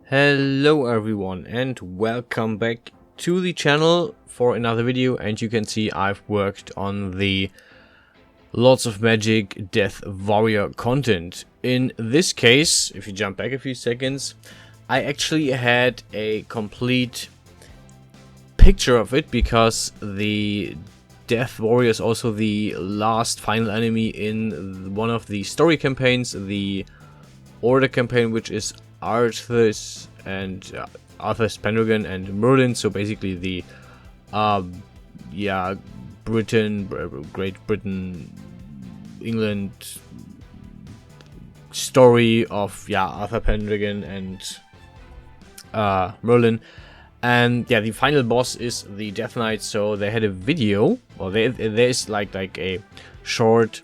Hello everyone and welcome back to the channel for another video. And you can see I've worked on the Lots of Magic Death Warrior content. In this case, if you jump back a few seconds, I actually had a complete picture of it because the Death Warrior is also the last final enemy in one of the story campaigns, the Order campaign, which is Arthur's Pendragon and Merlin. So basically the Great Britain, England story of Arthur Pendragon and Merlin. And the final boss is the Death Knight. So they had a video, or there's like a short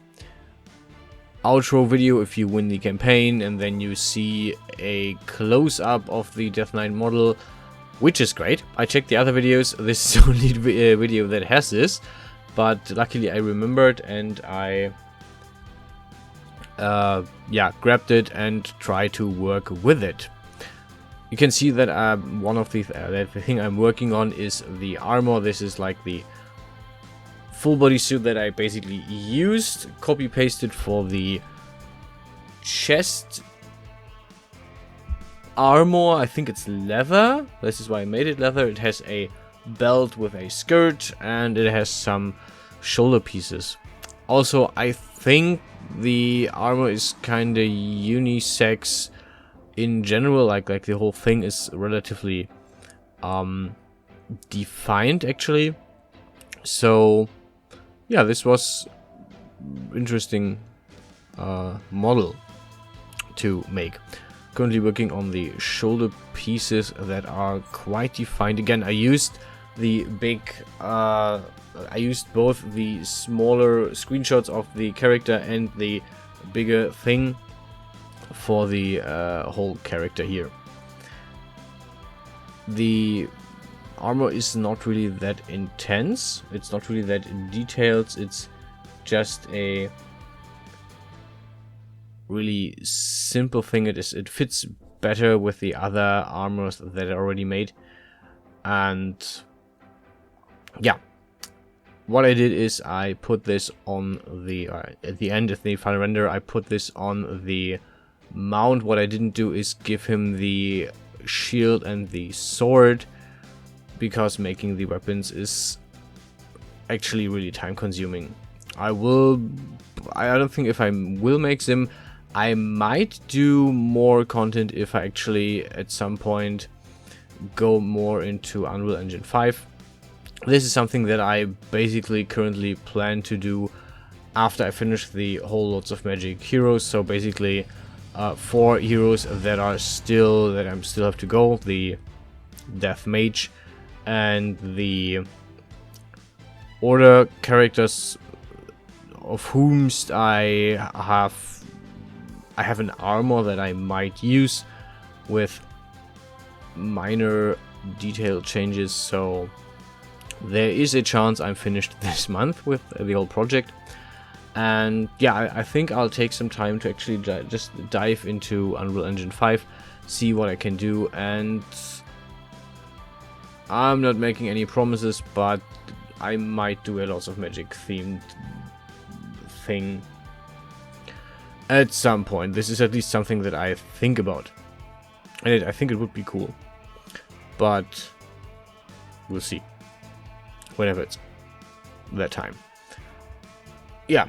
outro video if you win the campaign, and then you see a close-up of the Death Knight model, which is great. I checked the other videos. This is the only video that has this, but luckily I remembered and I grabbed it and tried to work with it. You can see that one of the thing I'm working on is the armor. This is like the full body suit that I basically used, copy pasted for the chest armor. I think it's leather. This is why I made it leather. It has a belt with a skirt and it has some shoulder pieces. Also, I think the armor is kind of unisex in general. Like the whole thing is relatively defined actually. So yeah, this was interesting model to make. Currently working on the shoulder pieces that are quite defined. Again, I used the big I used both the smaller screenshots of the character and the bigger thing for the whole character here. The armor is not really that intense, it's not really that detailed, it's just a really simple thing. It fits better with the other armors that I already made. And yeah, what I did is I put this on the at the end of the final render, I put this on the mount. What I didn't do is give him the shield and the sword, because making the weapons is actually really time consuming. I don't think if I will make them, I might do more content if I actually at some point go more into Unreal Engine 5. This is something that I basically currently plan to do after I finish the whole Lots of Magic heroes. So basically 4 heroes that I'm still have to go: the Death Mage and the Order characters, of whom I have an armor that I might use with minor detail changes. So there is a chance I'm finished this month with the whole project. And yeah, I think I'll take some time to actually just dive into Unreal Engine 5, see what I can do. And I'm not making any promises, but I might do a Lots of Magic themed thing at some point. This is at least something that I think about, and I think it would be cool, but we'll see whenever it's that time. Yeah,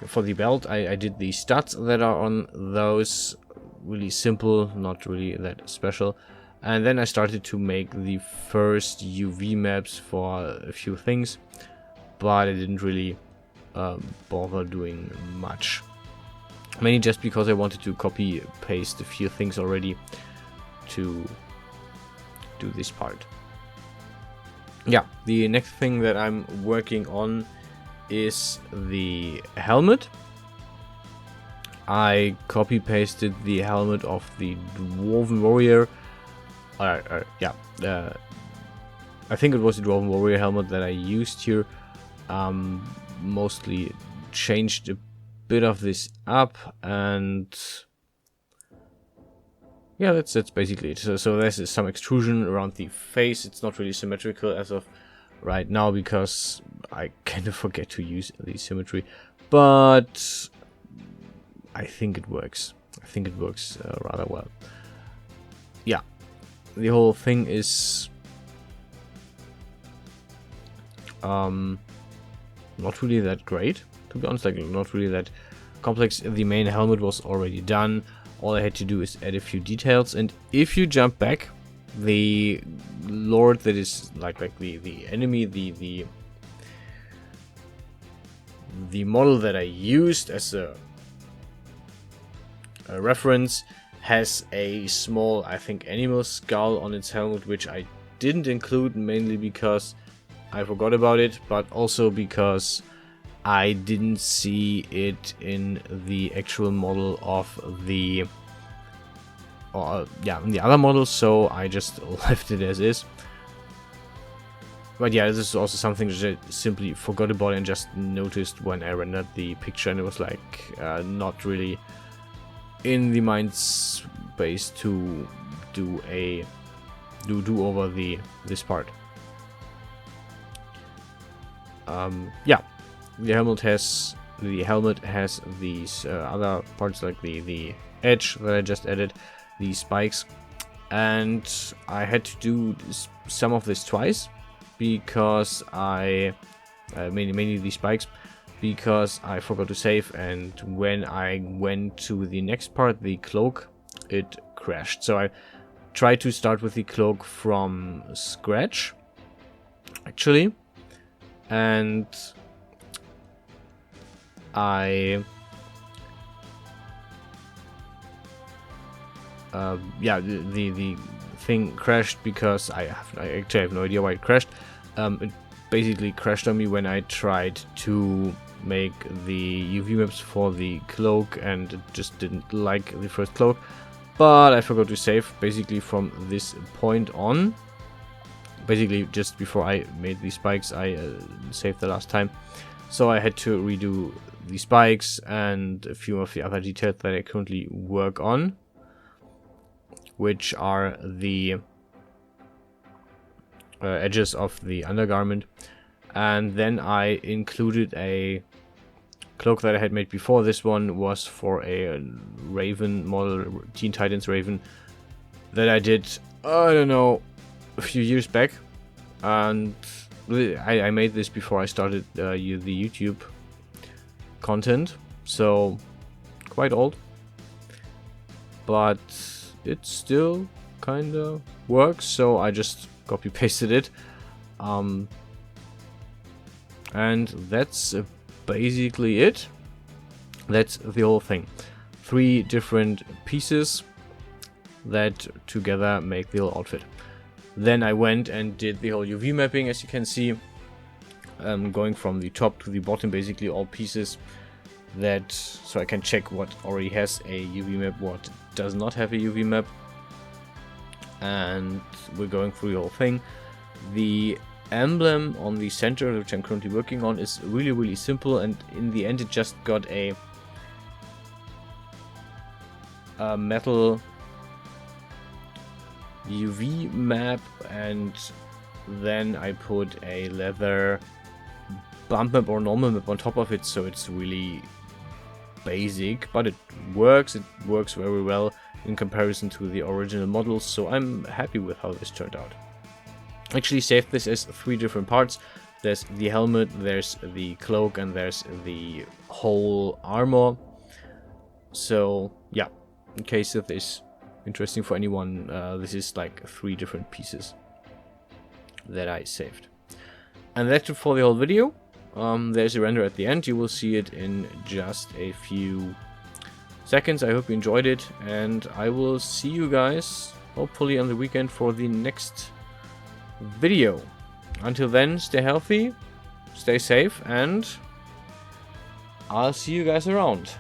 for the belt I did the stats that are on those, really simple, not really that special. And then I started to make the first UV maps for a few things, but I didn't really bother doing much. Mainly just because I wanted to copy paste a few things already to do this part. Yeah, the next thing that I'm working on is the helmet. I copy pasted the helmet of the Dwarven Warrior. I think it was the Dwarven Warrior helmet that I used here. Mostly changed a bit of this up, and yeah, that's basically it. So there's some extrusion around the face. It's not really symmetrical as of right now because I kind of forget to use the symmetry, but I think it works. I think it works rather well. Yeah, the whole thing is not really that great, to be honest. Like, not really that complex. The main helmet was already done. All I had to do is add a few details, and if you jump back, the lord that is like the enemy, the model that I used as a reference has a small, I think, animal skull on its helmet, which I didn't include, mainly because I forgot about it, but also because I didn't see it in the actual model of the in the other model, so I just left it as is. But yeah, this is also something that I simply forgot about and just noticed when I rendered the picture, and it was like not really in the mind space to do over this part. Yeah, the helmet has these other parts, like the edge that I just added, the spikes, and I had to do some of this twice because I mainly the spikes, because I forgot to save, and when I went to the next part, the cloak, it crashed. So I tried to start with the cloak from scratch, actually, and the thing crashed because I actually have no idea why it crashed. It basically crashed on me when I tried to make the UV maps for the cloak, and it just didn't like the first cloak. But I forgot to save basically from this point on. Basically, just before I made the spikes, I saved the last time. So I had to redo the spikes and a few of the other details that I currently work on, which are the edges of the undergarment. And then I included a cloak that I had made before. This one was for a Raven model, Teen Titans Raven, that I did, I don't know, a few years back. And I made this before I started the YouTube content, so quite old, but it still kind of works, so I just copy pasted it, and that's basically it. That's the whole thing. 3 different pieces that together make the whole outfit. Then I went and did the whole UV mapping, as you can see, going from the top to the bottom, basically all pieces, that so I can check what already has a UV map, what does not have a UV map, and we're going through the whole thing. The emblem on the center, which I'm currently working on, is really simple, and in the end it just got a metal UV map, and then I put a leather bump map or normal map on top of it, so it's really basic, but it works very well in comparison to the original models, so I'm happy with how this turned out. I actually saved this as 3 different parts. There's the helmet, there's the cloak, and there's the whole armor. So yeah, in case of this interesting for anyone, this is like 3 different pieces that I saved. And that's it for the whole video. There's a render at the end. You will see it in just a few seconds. I hope you enjoyed it, and I will see you guys hopefully on the weekend for the next video. Until then, stay healthy, stay safe, and I'll see you guys around.